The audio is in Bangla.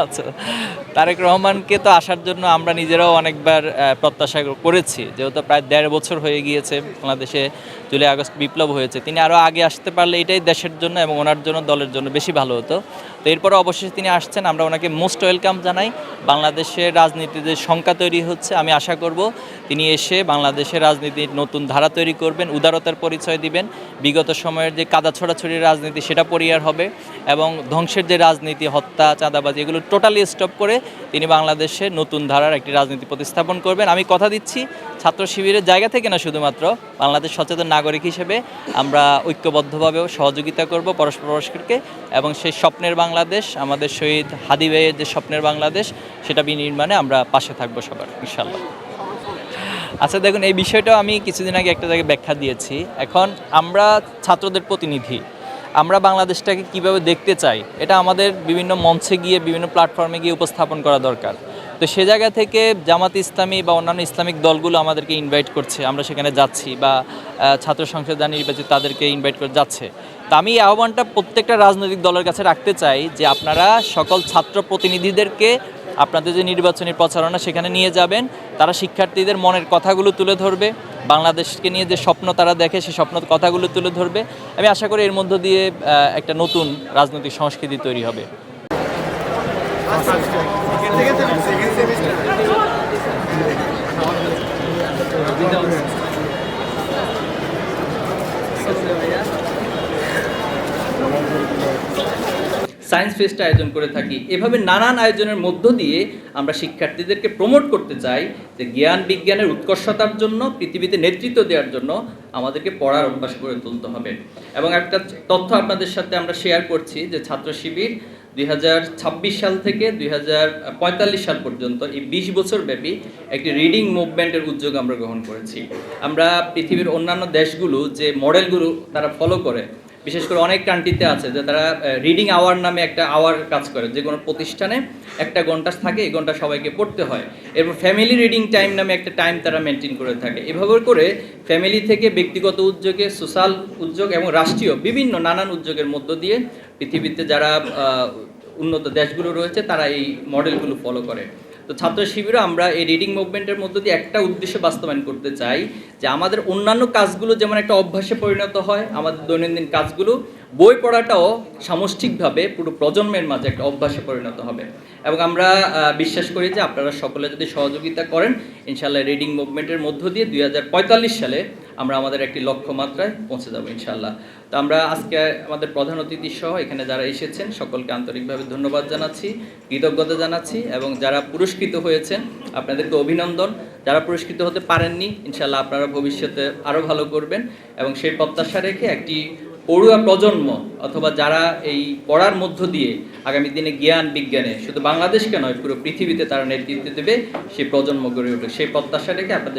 আচ্ছা, তারেক রহমানকে তো আসার জন্য আমরা নিজেরাও অনেকবার প্রত্যাশা করেছি, যেহেতু প্রায় ১.৫ বছর হয়ে গিয়েছে বাংলাদেশে জুলাই আগস্ট বিপ্লব হয়েছে। তিনি আরও আগে আসতে পারলে এটাই দেশের জন্য এবং ওনার জন্য, দলের জন্য বেশি ভালো হতো। তো এরপরে অবশেষে তিনি আসছেন, আমরা ওনাকে মোস্ট ওয়েলকাম জানাই। বাংলাদেশের রাজনীতিতে শঙ্কা তৈরি হচ্ছে, আমি আশা করব তিনি এসে বাংলাদেশের রাজনীতির নতুন ধারা তৈরি করবেন, উদারতার পরিচয় দিবেন। বিগত সময়ের যে কাদা ছড়াছড়ির রাজনীতি সেটা পরিহার হবে এবং ধ্বংসের যে রাজনীতি, হত্যা, চাঁদাবাজি, এগুলো টোটালি স্টপ করে তিনি বাংলাদেশে নতুন ধারার একটি রাজনীতি প্রতিস্থাপন করবেন। আমি কথা দিচ্ছি, ছাত্র শিবিরের জায়গা থেকে না, শুধুমাত্র বাংলাদেশ সচেতন নাগরিক হিসেবে আমরা ঐক্যবদ্ধভাবেও সহযোগিতা করব পরস্পরকে, এবং সেই স্বপ্নের বাংলাদেশ, আমাদের শহীদ হাদি ভাইয়ের যে স্বপ্নের বাংলাদেশ, সেটা বিনির্মাণে আমরা পাশে থাকবো সবার, ইনশাল্লাহ। আচ্ছা দেখুন, এই বিষয়টাও আমি কিছুদিন আগে একটা জায়গায় ব্যাখ্যা দিয়েছি। এখন আমরা ছাত্রদের প্রতিনিধি, আমরা বাংলাদেশটাকে কিভাবে দেখতে চাই এটা আমাদের বিভিন্ন মঞ্চে গিয়ে, বিভিন্ন প্ল্যাটফর্মে গিয়ে উপস্থাপন করা দরকার। তো সে জায়গা থেকে জামাত ইসলামী বা অন্যান্য ইসলামিক দলগুলো আমাদেরকে ইনভাইট করছে, আমরা সেখানে যাচ্ছি, বা ছাত্র সংসদ যা নির্বাচিত তাদেরকে ইনভাইট করে যাচ্ছে। তো আমি এই আহ্বানটা প্রত্যেকটা রাজনৈতিক দলের কাছে রাখতে চাই যে আপনারা সকল ছাত্র প্রতিনিধিদেরকে আপনাদের যে নির্বাচনী প্রচারণা সেখানে নিয়ে যাবেন। তারা শিক্ষার্থীদের মনের কথাগুলো তুলে ধরবে, বাংলাদেশকে নিয়ে যে স্বপ্ন তারা দেখে সেই স্বপ্ন কথাগুলো তুলে ধরবে। আমি আশা করি এর মধ্য দিয়ে একটা নতুন রাজনৈতিক সংস্কৃতি তৈরি হবে। সায়েন্স ফেস্ট আয়োজন করে থাকি, এভাবে নানান আয়োজনের মধ্য দিয়ে আমরা শিক্ষার্থীদেরকে প্রমোট করতে চাই যে জ্ঞান বিজ্ঞানের উৎকর্ষতার জন্য, পৃথিবীতে নেতৃত্ব দেওয়ার জন্য আমাদেরকে পড়ার অভ্যাস করে তুলতে হবে। এবং একটা তথ্য আপনাদের সাথে আমরা শেয়ার করছি যে ছাত্র শিবির 2026 সাল থেকে 2045 সাল পর্যন্ত এই 20 বছর ব্যাপী একটি রিডিং মুভমেন্টের উদ্যোগ আমরা গ্রহণ করেছি। আমরা পৃথিবীর অন্যান্য দেশগুলো যে মডেলগুলো তারা ফলো করে, বিশেষ করে অনেক কান্ট্রিতে আছে যে তারা রিডিং আওয়ার নামে একটা আওয়ার কাজ করে, যে কোনো প্রতিষ্ঠানে একটা ঘন্টা থাকে, এই ঘন্টা সবাইকে পড়তে হয়। এরপর ফ্যামিলি রিডিং টাইম নামে একটা টাইম তারা মেনটেন করে থাকে। এভাবে করে ফ্যামিলি থেকে ব্যক্তিগত উদ্যোগে, সোশ্যাল উদ্যোগ এবং রাষ্ট্রীয় বিভিন্ন নানান উদ্যোগের মধ্য দিয়ে পৃথিবীতে যারা উন্নত দেশগুলো রয়েছে তারা এই মডেলগুলো ফলো করে। তো ছাত্র শিবিরও আমরা এই রিডিং মুভমেন্টের মধ্য দিয়ে একটা উদ্দেশ্য বাস্তবায়ন করতে চাই যে আমাদের অন্যান্য কাজগুলো যেমন একটা অভ্যাসে পরিণত হয়, আমাদের দৈনন্দিন কাজগুলো, বই পড়াটাও সামষ্টিকভাবে পুরো প্রজন্মের মাঝে একটা অভ্যাসে পরিণত হবে। এবং আমরা বিশ্বাস করি যে আপনারা সকলে যদি সহযোগিতা করেন, ইনশাআল্লাহ রিডিং মুভমেন্টের মধ্য দিয়ে 2045 সালে আমরা আমাদের একটি লক্ষ্যমাত্রায় পৌঁছে যাব ইনশাআল্লাহ। তো আমরা আজকে আমাদের প্রধান অতিথি সহ এখানে যারা এসেছেন সকলকে আন্তরিকভাবে ধন্যবাদ জানাচ্ছি, কৃতজ্ঞতা জানাচ্ছি, এবং যারা পুরস্কৃত হয়েছেন আপনাদেরকে অভিনন্দন। যারা পুরস্কৃত হতে পারেননি, ইনশাআল্লাহ আপনারা ভবিষ্যতে আরও ভালো করবেন, এবং সেই প্রত্যাশা রেখে একটি পড়ুয়া প্রজন্ম অথবা যারা এই পড়ার মধ্য দিয়ে আগামী দিনে জ্ঞান বিজ্ঞানে শুধু বাংলাদেশকে নয় পুরো পৃথিবীতে তারা নেতৃত্ব দেবে, সেই প্রজন্ম গড়ে উঠবে, সেই প্রত্যাশা রেখে আপনাদের